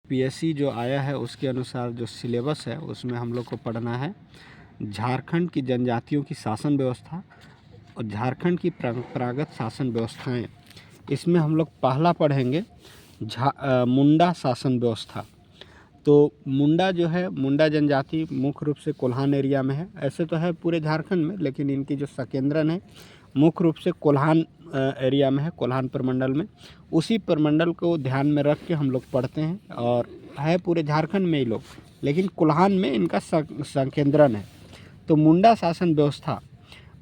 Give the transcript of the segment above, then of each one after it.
PSC जो आया है उसके अनुसार जो सिलेबस है उसमें हम लोग को पढ़ना है झारखंड की जनजातियों की शासन व्यवस्था और झारखंड की परंपरागत शासन व्यवस्थाएं। इसमें हम लोग पहला पढ़ेंगे मुंडा शासन व्यवस्था। तो मुंडा जो है, मुंडा जनजाति मुख्य रूप से कोल्हान एरिया में है। ऐसे तो है पूरे झारखंड में, लेकिन इनकी जो संकेंद्रण है मुख्य रूप से कोल्हान एरिया में है, कोल्हान प्रमंडल में। उसी प्रमंडल को ध्यान में रख के हम लोग पढ़ते हैं और है पूरे झारखंड में ही लोग, लेकिन कोल्हान में इनका संकेंद्रण है। तो मुंडा शासन व्यवस्था,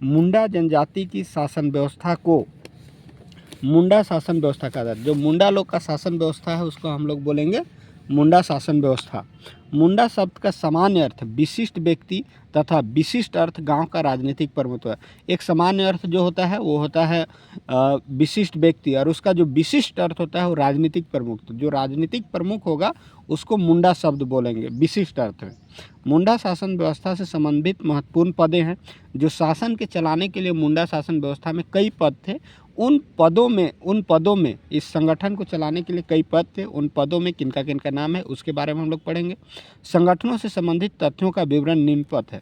मुंडा जनजाति की शासन व्यवस्था को मुंडा शासन व्यवस्था कहा जाता है। जो मुंडा लोग का शासन व्यवस्था है उसको हम लोग बोलेंगे मुंडा शासन व्यवस्था। मुंडा शब्द का सामान्य अर्थ विशिष्ट व्यक्ति तथा विशिष्ट अर्थ गांव का राजनीतिक प्रमुख है। एक सामान्य अर्थ जो होता है वो होता है विशिष्ट व्यक्ति, और उसका जो विशिष्ट अर्थ होता है वो राजनीतिक प्रमुख। तो जो राजनीतिक प्रमुख होगा उसको मुंडा शब्द बोलेंगे विशिष्ट अर्थ में। मुंडा शासन व्यवस्था से संबंधित महत्वपूर्ण पदें हैं। जो शासन के चलाने के लिए मुंडा शासन व्यवस्था में कई पद थे, उन पदों में इस संगठन को चलाने के लिए कई पद थे। उन पदों में किनका किनका नाम है उसके बारे में हम लोग पढ़ेंगे। संगठनों से संबंधित तथ्यों का विवरण निम्नपद है।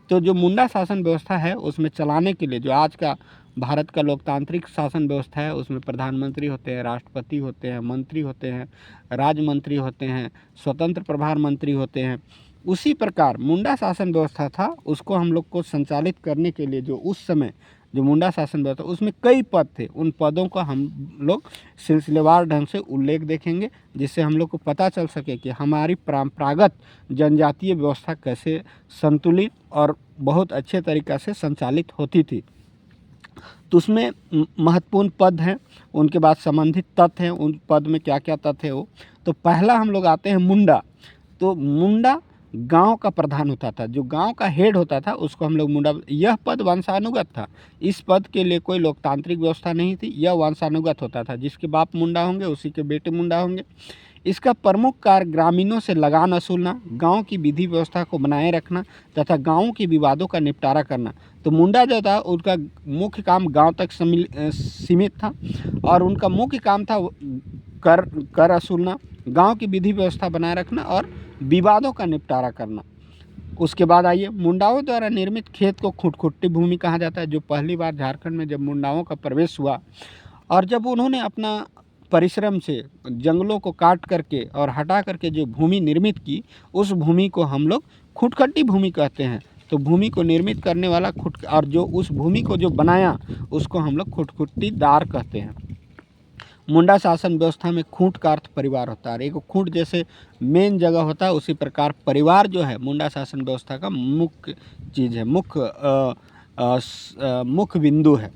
तो जो मुंडा शासन व्यवस्था है उसमें चलाने के लिए जो आज का भारत का लोकतांत्रिक शासन व्यवस्था है उसमें प्रधानमंत्री होते हैं, राष्ट्रपति होते हैं, मंत्री होते हैं, राज्य मंत्री होते हैं, स्वतंत्र प्रभार मंत्री होते हैं। उसी प्रकार मुंडा शासन व्यवस्था था, उसको हम लोग को संचालित करने के लिए जो उस समय जो मुंडा शासन व्यवस्था उसमें कई पद थे। उन पदों का हम लोग सिलसिलेवार ढंग से उल्लेख देखेंगे, जिससे हम लोग को पता चल सके कि हमारी परंपरागत जनजातीय व्यवस्था कैसे संतुलित और बहुत अच्छे तरीक़े से संचालित होती थी। तो उसमें महत्वपूर्ण पद हैं, उनके बाद संबंधित तथ्य हैं, उन पद में क्या क्या तथ्य है वो। तो पहला हम लोग आते हैं मुंडा। तो मुंडा गांव का प्रधान होता था, जो गांव का हेड होता था उसको हम लोग मुंडा। यह पद वंशानुगत था। इस पद के लिए कोई लोकतांत्रिक व्यवस्था नहीं थी, यह वंशानुगत होता था। जिसके बाप मुंडा होंगे उसी के बेटे मुंडा होंगे। इसका प्रमुख कार्य ग्रामीणों से लगान वसूलना, गांव की विधि व्यवस्था को बनाए रखना तथा गांवों के विवादों का निपटारा करना। तो मुंडा जो था उनका मुख्य काम गांव तक सीमित था, और उनका मुख्य काम था कर वसूलना, गांव की विधि व्यवस्था बनाए रखना और विवादों का निपटारा करना। उसके बाद आइए, मुंडाओं द्वारा निर्मित खेत को खुटखुट्टी भूमि कहा जाता है। जो पहली बार झारखंड में जब मुंडाओं का प्रवेश हुआ और जब उन्होंने अपना परिश्रम से जंगलों को काट करके और हटा करके जो भूमि निर्मित की, उस भूमि को हम लोग खुटखट्टी भूमि कहते हैं। तो भूमि को निर्मित करने वाला और जो उस भूमि को जो बनाया उसको हम लोग खुटखुट्टीदार कहते हैं। मुंडा शासन व्यवस्था में खूंट का अर्थ परिवार होता है। एक खूंट जैसे मेन जगह होता है, उसी प्रकार परिवार जो है मुंडा शासन व्यवस्था का मुख्य चीज़ है, मुख्य बिंदु है।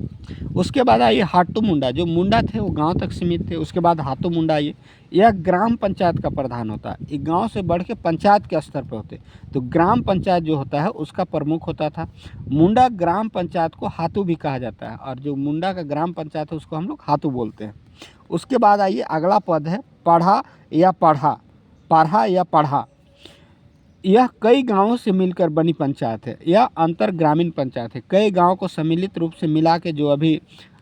उसके बाद आइए हाटू मुंडा। जो मुंडा थे वो गांव तक सीमित थे। उसके बाद हाटू मुंडा आइए, यह ग्राम पंचायत का प्रधान होता है। एक गांव से बढ़ के पंचायत के स्तर पर होते, तो ग्राम पंचायत जो होता है उसका प्रमुख होता था। मुंडा ग्राम पंचायत को हाथू भी कहा जाता है, और जो मुंडा का ग्राम पंचायत है उसको हम लोग हाथू बोलते हैं। उसके बाद आइए अगला पद है पाढ़ा या पढ़ा। यह कई गांवों से मिलकर बनी पंचायत है। यह अंतर ग्रामीण पंचायत है। कई गांव को सम्मिलित रूप से मिला के जो अभी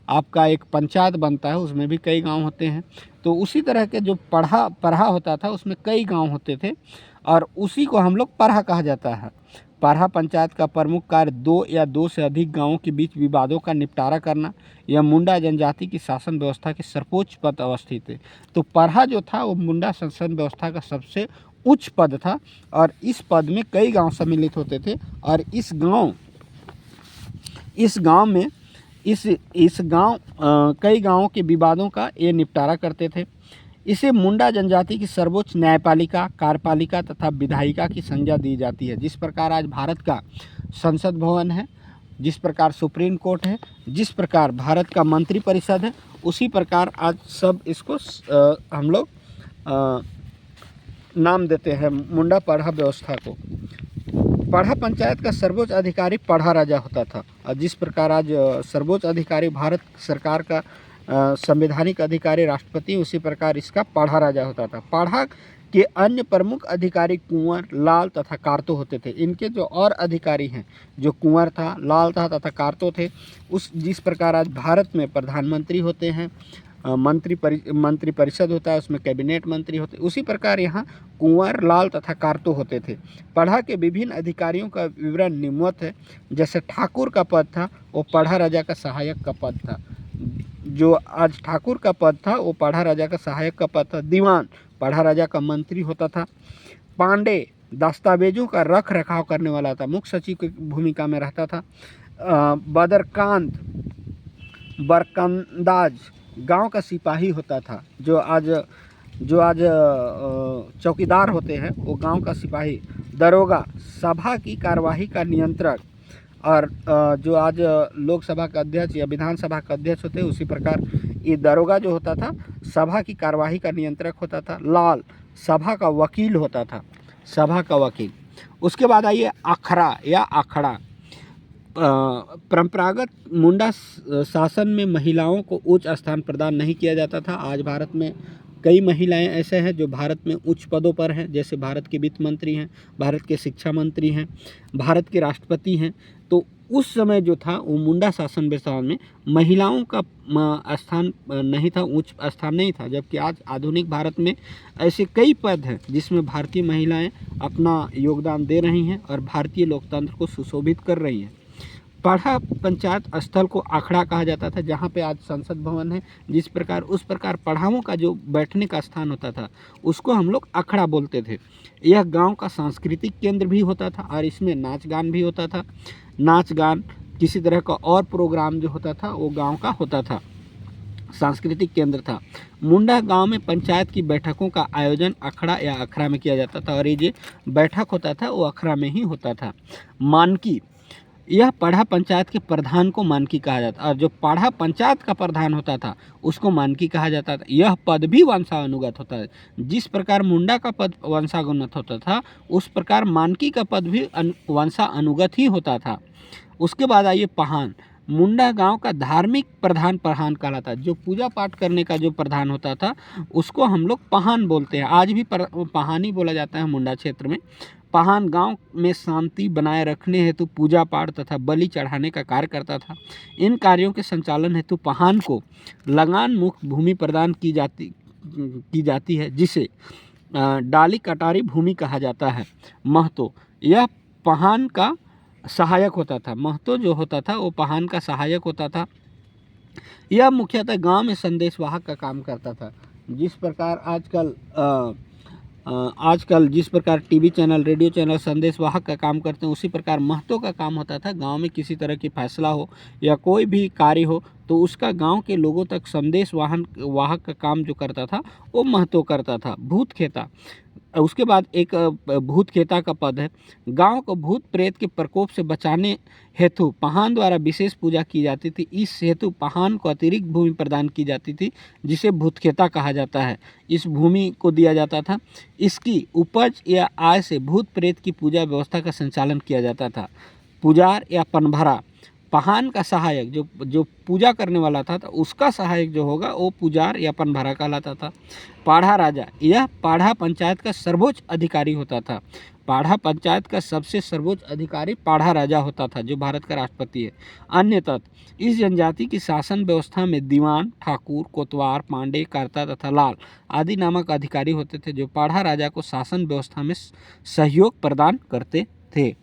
आपका एक पंचायत बनता है उसमें भी कई गांव होते हैं। तो उसी तरह के जो पढ़ा होता था उसमें कई गांव होते थे, और उसी को हम लोग पढ़ा कहा जाता है। पढ़ा पंचायत का प्रमुख कार्य 2 या 2 से अधिक गांवों के बीच विवादों का निपटारा करना। यह मुंडा जनजाति की शासन व्यवस्था के सर्वोच्च पद अवस्थित है। तो पढ़ा जो था वो मुंडा शासन व्यवस्था का सबसे उच्च पद था, और इस पद में कई गांव सम्मिलित होते थे, और इस गांव कई गांवों के विवादों का ये निपटारा करते थे। इसे मुंडा जनजाति की सर्वोच्च न्यायपालिका, कार्यपालिका तथा विधायिका की संज्ञा दी जाती है। जिस प्रकार आज भारत का संसद भवन है, जिस प्रकार सुप्रीम कोर्ट है, जिस प्रकार भारत का मंत्री परिषद है, उसी प्रकार आज सब इसको हम लोग नाम देते हैं मुंडा पढ़ा व्यवस्था को। पढ़ा पंचायत का सर्वोच्च अधिकारी पढ़ा राजा होता था, और जिस प्रकार आज सर्वोच्च अधिकारी भारत सरकार का संवैधानिक अधिकारी राष्ट्रपति, उसी प्रकार इसका पढ़ा राजा होता था। पढ़ा के अन्य प्रमुख अधिकारी कुंवर, लाल तथा कार्तो होते थे। इनके जो और अधिकारी हैं, जो कुंवर था, लाल था तथा कार्तो थे, जिस प्रकार आज भारत में प्रधानमंत्री होते हैं, मंत्री परिषद होता है, उसमें कैबिनेट मंत्री होते। उसी प्रकार यहाँ कुंवर, लाल तथा कारतो होते थे। पढ़ा के विभिन्न अधिकारियों का विवरण निम्नवत है। जैसे ठाकुर का पद था वो पढ़ा राजा का सहायक का पद था। जो आज ठाकुर का पद था वो पढ़ा राजा का सहायक का पद था। दीवान पढ़ा राजा का मंत्री होता था। पांडे दस्तावेजों का रख रखाव करने वाला था, मुख्य सचिव की भूमिका में रहता था। बदरकांत बरकंदाज गांव का सिपाही होता था। जो आज चौकीदार होते हैं वो गांव का सिपाही। दरोगा सभा की कार्यवाही का नियंत्रक, और जो आज लोकसभा का अध्यक्ष या विधानसभा का अध्यक्ष होते हैं उसी प्रकार ये दरोगा जो होता था सभा की कार्यवाही का नियंत्रक होता था। लाल सभा का वकील होता था, सभा का वकील। उसके बाद आइए अखड़ा या अखड़ा। परंपरागत मुंडा शासन में महिलाओं को उच्च स्थान प्रदान नहीं किया जाता था। आज भारत में कई महिलाएं ऐसे हैं जो भारत में उच्च पदों पर हैं, जैसे भारत के वित्त मंत्री हैं, भारत के शिक्षा मंत्री हैं, भारत के राष्ट्रपति हैं। तो उस समय जो था वो मुंडा शासन व्यवस्था में महिलाओं का स्थान नहीं था, उच्च स्थान नहीं था। जबकि आज आधुनिक भारत में ऐसे कई पद हैं जिसमें भारतीय महिलाएं अपना योगदान दे रही हैं और भारतीय लोकतंत्र को सुशोभित कर रही हैं। पढ़ा पंचायत स्थल को अखड़ा कहा जाता था, जहाँ पे आज संसद भवन है। जिस प्रकार उस प्रकार पढ़ाओं का जो बैठने का स्थान होता था उसको हम लोग अखड़ा बोलते थे। यह गांव का सांस्कृतिक केंद्र भी होता था और इसमें नाच गान भी होता था। नाच गान किसी तरह का और प्रोग्राम जो होता था वो गांव का होता था, सांस्कृतिक केंद्र था। मुंडा गांव में पंचायत की बैठकों का आयोजन अखड़ा या अखड़ा में किया जाता था और ये जो बैठक होता था वो अखड़ा में ही होता था। मानकी, यह पढ़ा पंचायत के प्रधान को मानकी कहा जाता और जो पढ़ा पंचायत का प्रधान होता था उसको मानकी कहा जाता था। यह पद भी वंशानुगत होता है। जिस प्रकार मुंडा का पद वंशानुगत होता था उस प्रकार मानकी का पद भी वंशानुगत ही होता था। उसके बाद आइए पहान। मुंडा गांव का धार्मिक प्रधान पहान कहलाता है। जो पूजा पाठ करने का जो प्रधान होता था उसको हम लोग पहान बोलते हैं। आज भी पहानी बोला जाता है मुंडा क्षेत्र में। पहान गांव में शांति बनाए रखने हेतु पूजा पाठ तथा बलि चढ़ाने का कार्य करता था। इन कार्यों के संचालन हेतु पहान को लगान मुक्त भूमि प्रदान की जाती है, जिसे डाली कटारी भूमि कहा जाता है। महतो, यह पहान का सहायक होता था। महतो जो होता था वो पहान का सहायक होता था। यह मुख्यतः गांव में संदेशवाहक का काम करता था। जिस प्रकार आजकल जिस प्रकार टीवी चैनल, रेडियो चैनल संदेशवाहक का काम करते हैं उसी प्रकार महतो का काम होता था। गांव में किसी तरह की फैसला हो या कोई भी कार्य हो तो उसका गांव के लोगों तक संदेश वाहक का काम जो करता था वो महतो करता था। भूतखेता, उसके बाद एक भूतखेता का पद है। गांव को भूत प्रेत के प्रकोप से बचाने हेतु पहान द्वारा विशेष पूजा की जाती थी। इस हेतु पहान को अतिरिक्त भूमि प्रदान की जाती थी जिसे भूतखेता कहा जाता है। इस भूमि को दिया जाता था। इसकी उपज या आय से भूत प्रेत की पूजा व्यवस्था का संचालन किया जाता था। पुजार या पनभरा, पहान का सहायक जो पूजा करने वाला था तो उसका सहायक जो होगा वो पुजार या पनभरा कहलाता था। पाढ़ा राजा, यह पाढ़ा पंचायत का सर्वोच्च अधिकारी होता था। पाढ़ा पंचायत का सबसे सर्वोच्च अधिकारी पाढ़ा राजा होता था जो भारत का राष्ट्रपति है। अन्य तत्व, इस जनजाति की शासन व्यवस्था में दीवान, ठाकुर, कोतवाल, पांडे, कर्ता तथा लाल आदि नामक अधिकारी होते थे जो पाढ़ा राजा को शासन व्यवस्था में सहयोग प्रदान करते थे।